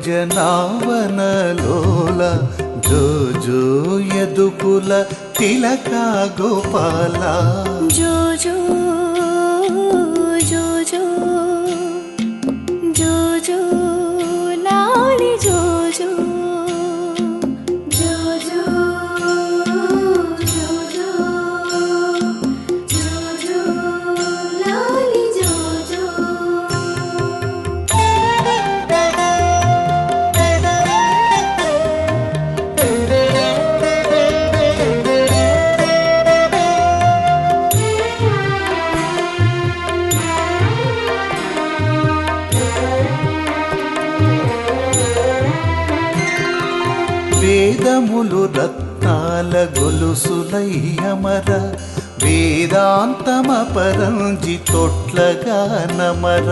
జనావన లోల జో జో యదుకుల తిలక గోపాల జో జో జో జో జో జో లాలి జో జో జో జో జో జో జో జో లాలి జో జో వేదములు రత్నాల గొలుసులయ్యమర వేదాంతమ పరంజి తొట్లగా నమర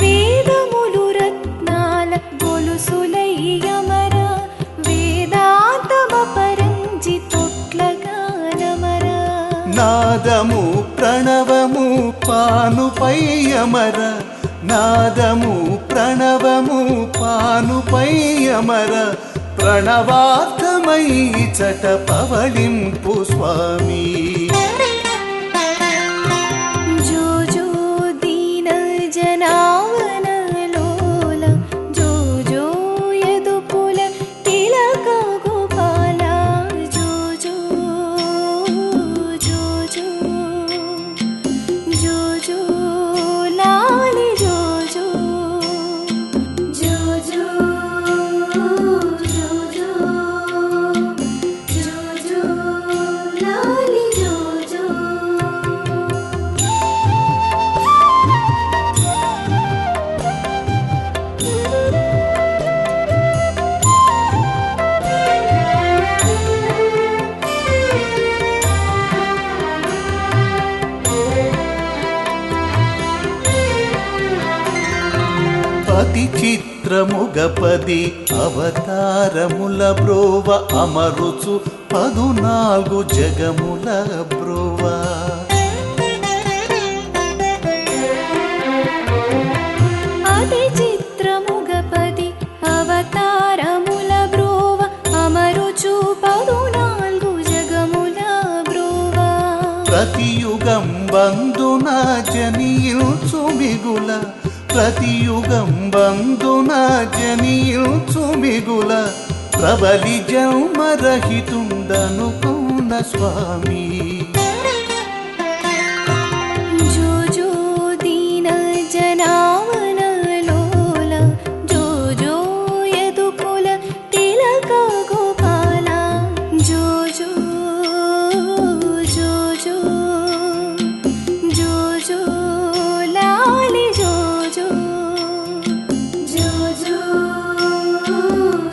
వేదములు రత్నాల గొలుసులయ్యమర వేదాంతమ పరంజి తొట్లగా నమర నాదము ప్రణవము పానుపయ్యమర నాదము ప్రణవము పానుపయ్యమర ప్రణవార్థమై చట పవళింపు స్వామి జో జో దీన జనావన లోల జో జో యదుకుల తిలక గోపాల జో జో జో జో జో జో లాలి జో జో జో జో జో జో జో జో లాలి జో జో అతి చిత్రముగపది అవతారముల బ్రోవ అమరుచు 14 జగముల బ్రోవ అతి చిత్రముగపది అవతారముల బ్రోవ అమరుచు 14 జగముల బ్రోవ ప్రతియుగం బంధున జనియుచు మిగుల ప్రతియుగం బంధున జనియుచు మిగుల ప్రబలి జన్మరహితుండనుకున్న స్వామి జో జో దీన జనావన లోల జో జో యదుకుల తిలక గోపాల జో జో జో జో జో జో లాలి జో జో జో జో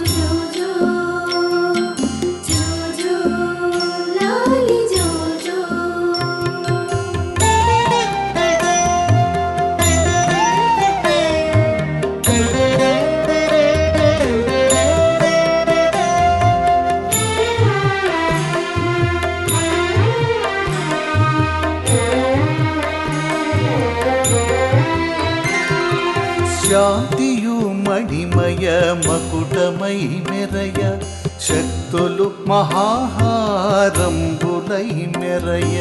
జో జో జో జో లాలి జో జో శాంతియు మణిమయ మకుటమై మెరయ శక్తులు మహాహారంబులై మెరయ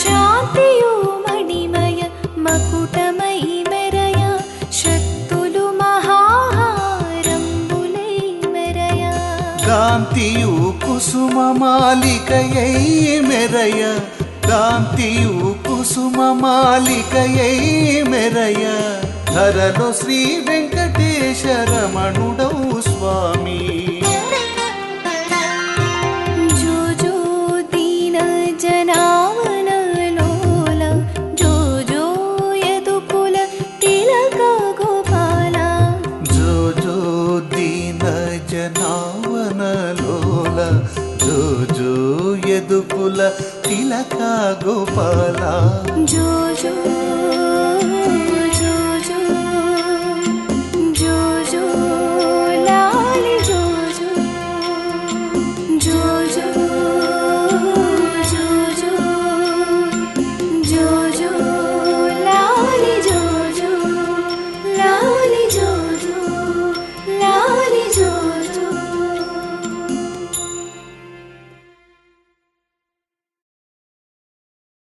శాంతియు మణిమయ మకుటమై మెరయ శక్తులు మహాహారంబులై మెరయ కాంతియు కుసుమ మాలికయై మెరయ కాంతియు కుసుమ మాలికయై మెరయ ధరలో శ్రీ వెంకటేశ శేషరమణుడౌ స్వామి జో జో దీన జనావన లోల జో జో యదుకుల తిలక గోపాల జో జో దీన జనావన లోల జో జో యదుకుల తిలక గోపాల జో జో